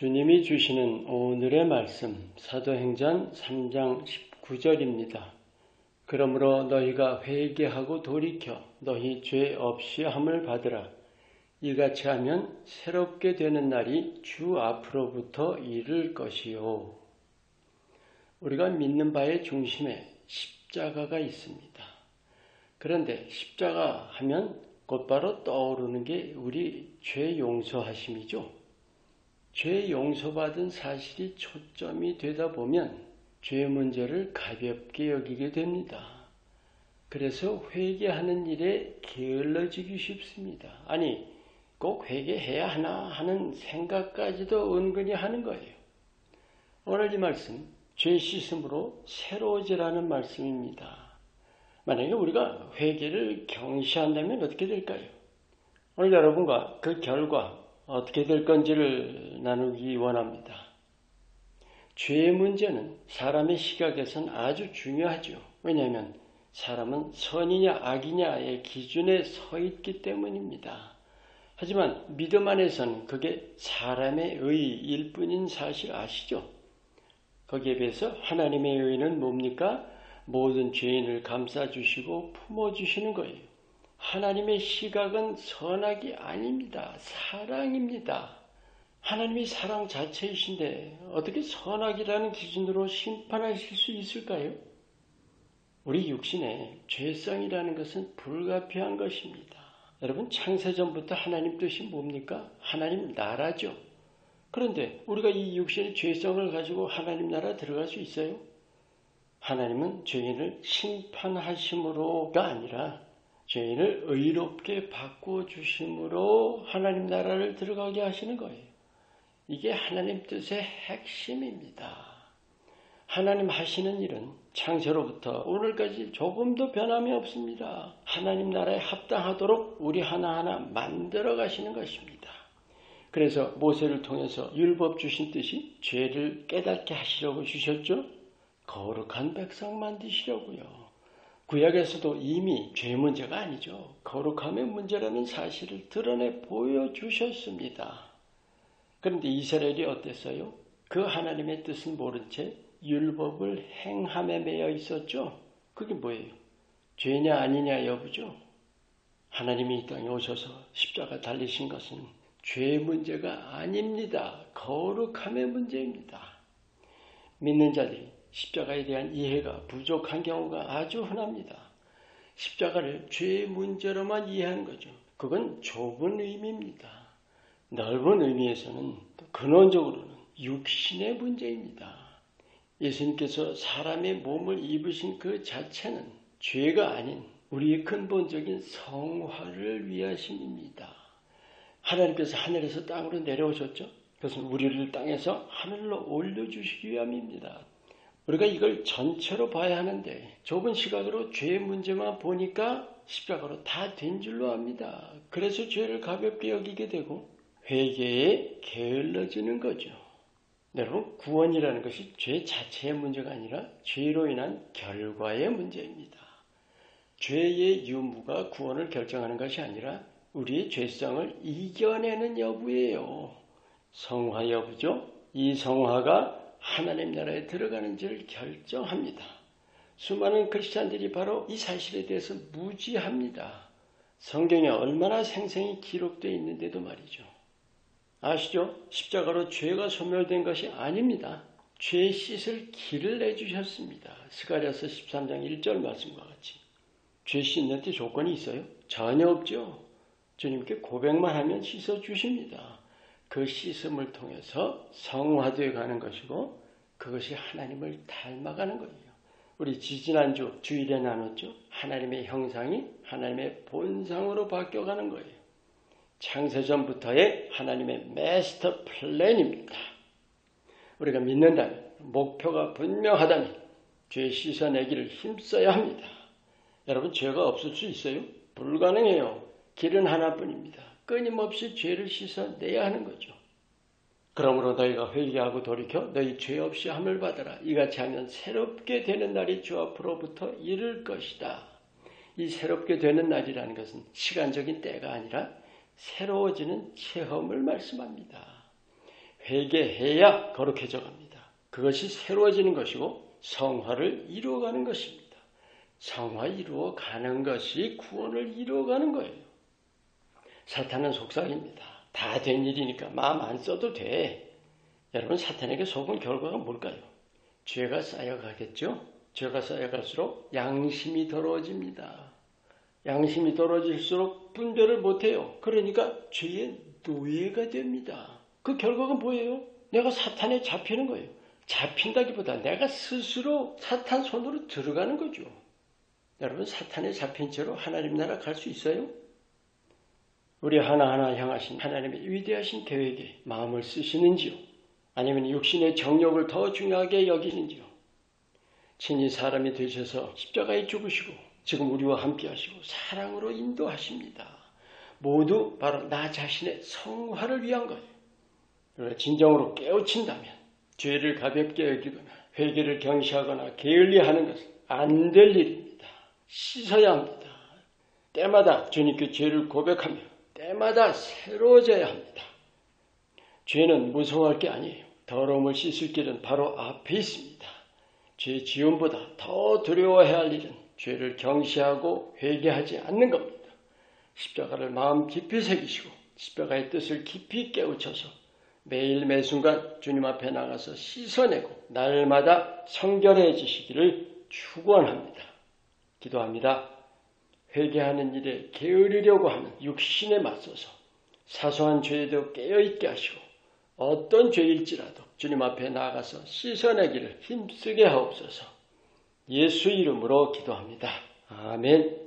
주님이 주시는 오늘의 말씀 사도행전 3장 19절입니다. 그러므로 너희가 회개하고 돌이켜 너희 죄 없이 함을 받으라. 이같이 하면 새롭게 되는 날이 주 앞으로부터 이를 것이요. 우리가 믿는 바의 중심에 십자가가 있습니다. 그런데 십자가 하면 곧바로 떠오르는 게 우리 죄 용서하심이죠. 죄 용서받은 사실이 초점이 되다 보면 죄 문제를 가볍게 여기게 됩니다. 그래서 회개하는 일에 게을러지기 쉽습니다. 아니, 꼭 회개해야 하나 하는 생각까지도 은근히 하는 거예요. 오늘 이 말씀, 죄 씻음으로 새로워지라는 말씀입니다. 만약에 우리가 회개를 경시한다면 어떻게 될까요? 오늘 여러분과 그 결과 어떻게 될 건지를 나누기 원합니다. 죄의 문제는 사람의 시각에선 아주 중요하죠. 왜냐하면 사람은 선이냐 악이냐의 기준에 서 있기 때문입니다. 하지만 믿음 안에서는 그게 사람의 의일 뿐인 사실 아시죠? 거기에 비해서 하나님의 의는 뭡니까? 모든 죄인을 감싸주시고 품어주시는 거예요. 하나님의 시각은 선악이 아닙니다. 사랑입니다. 하나님이 사랑 자체이신데 어떻게 선악이라는 기준으로 심판하실 수 있을까요? 우리 육신에 죄성이라는 것은 불가피한 것입니다. 여러분, 창세전부터 하나님 뜻이 뭡니까? 하나님 나라죠. 그런데 우리가 이 육신의 죄성을 가지고 하나님 나라 들어갈 수 있어요? 하나님은 죄인을 심판하심으로가 아니라 죄인을 의롭게 바꿔주심으로 하나님 나라를 들어가게 하시는 거예요. 이게 하나님 뜻의 핵심입니다. 하나님 하시는 일은 창세로부터 오늘까지 조금도 변함이 없습니다. 하나님 나라에 합당하도록 우리 하나하나 만들어 가시는 것입니다. 그래서 모세를 통해서 율법 주신 뜻이 죄를 깨닫게 하시려고 주셨죠. 거룩한 백성 만드시려고요. 구약에서도 이미 죄 문제가 아니죠. 거룩함의 문제라는 사실을 드러내 보여주셨습니다. 그런데 이스라엘이 어땠어요? 그 하나님의 뜻은 모른 채 율법을 행함에 매여 있었죠. 그게 뭐예요? 죄냐 아니냐 여부죠. 하나님이 이 땅에 오셔서 십자가 달리신 것은 죄 문제가 아닙니다. 거룩함의 문제입니다. 믿는 자들이 십자가에 대한 이해가 부족한 경우가 아주 흔합니다. 십자가를 죄의 문제로만 이해하는 거죠. 그건 좁은 의미입니다. 넓은 의미에서는 근원적으로는 육신의 문제입니다. 예수님께서 사람의 몸을 입으신 그 자체는 죄가 아닌 우리의 근본적인 성화를 위하심입니다. 하나님께서 하늘에서 땅으로 내려오셨죠. 그것은 우리를 땅에서 하늘로 올려주시기 위함입니다. 우리가 이걸 전체로 봐야 하는데 좁은 시각으로 죄의 문제만 보니까 십자가로 다 된 줄로 압니다. 그래서 죄를 가볍게 여기게 되고 회개에 게을러지는 거죠. 여러분, 구원이라는 것이 죄 자체의 문제가 아니라 죄로 인한 결과의 문제입니다. 죄의 유무가 구원을 결정하는 것이 아니라 우리의 죄성을 이겨내는 여부예요. 성화 여부죠. 이 성화가 하나님 나라에 들어가는지를 결정합니다. 수많은 크리스찬들이 바로 이 사실에 대해서 무지합니다. 성경에 얼마나 생생히 기록되어 있는데도 말이죠. 아시죠? 십자가로 죄가 소멸된 것이 아닙니다. 죄 씻을 길을 내주셨습니다. 스가랴서 13장 1절 말씀과 같이. 죄 씻는 데 조건이 있어요? 전혀 없죠. 주님께 고백만 하면 씻어주십니다. 그 씻음을 통해서 성화되어 가는 것이고 그것이 하나님을 닮아가는 거예요. 우리 지지난주 주일에 나눴죠. 하나님의 형상이 하나님의 본상으로 바뀌어가는 거예요. 창세전부터의 하나님의 마스터 플랜입니다. 우리가 믿는다면 목표가 분명하다면 죄 씻어내기를 힘써야 합니다. 여러분, 죄가 없을 수 있어요? 불가능해요. 길은 하나뿐입니다. 끊임없이 죄를 씻어내야 하는 거죠. 그러므로 너희가 회개하고 돌이켜 너희 죄 없이 함을 받아라. 이같이 하면 새롭게 되는 날이 주 앞으로부터 이를 것이다. 이 새롭게 되는 날이라는 것은 시간적인 때가 아니라 새로워지는 체험을 말씀합니다. 회개해야 거룩해져 갑니다. 그것이 새로워지는 것이고 성화를 이루어가는 것입니다. 성화 이루어가는 것이 구원을 이루어가는 거예요. 사탄은 속삭입니다. 다 된 일이니까 마음 안 써도 돼. 여러분, 사탄에게 속은 결과가 뭘까요? 죄가 쌓여가겠죠? 죄가 쌓여갈수록 양심이 더러워집니다. 양심이 더러워질수록 분별을 못해요. 그러니까 죄의 노예가 됩니다. 그 결과가 뭐예요? 내가 사탄에 잡히는 거예요. 잡힌다기보다 내가 스스로 사탄 손으로 들어가는 거죠. 여러분, 사탄에 잡힌 채로 하나님 나라 갈 수 있어요? 우리 하나하나 향하신 하나님의 위대하신 계획에 마음을 쓰시는지요? 아니면 육신의 정욕을 더 중요하게 여기는지요? 친히 사람이 되셔서 십자가에 죽으시고 지금 우리와 함께 하시고 사랑으로 인도하십니다. 모두 바로 나 자신의 성화를 위한 거예요. 그러나 진정으로 깨우친다면 죄를 가볍게 여기거나 회개를 경시하거나 게을리하는 것은 안 될 일입니다. 씻어야 합니다. 때마다 주님께 죄를 고백하며 때마다 새로워져야 합니다. 죄는 무서워할 게 아니에요. 더러움을 씻을 길은 바로 앞에 있습니다. 죄 지음보다 더 두려워해야 할 일은 죄를 경시하고 회개하지 않는 겁니다. 십자가를 마음 깊이 새기시고 십자가의 뜻을 깊이 깨우쳐서 매일 매순간 주님 앞에 나가서 씻어내고 날마다 성결해지시기를 축원합니다. 기도합니다. 회개하는 일에 게으르려고 하는 육신에 맞서서 사소한 죄에도 깨어있게 하시고 어떤 죄일지라도 주님 앞에 나가서 씻어내기를 힘쓰게 하옵소서. 예수 이름으로 기도합니다. 아멘.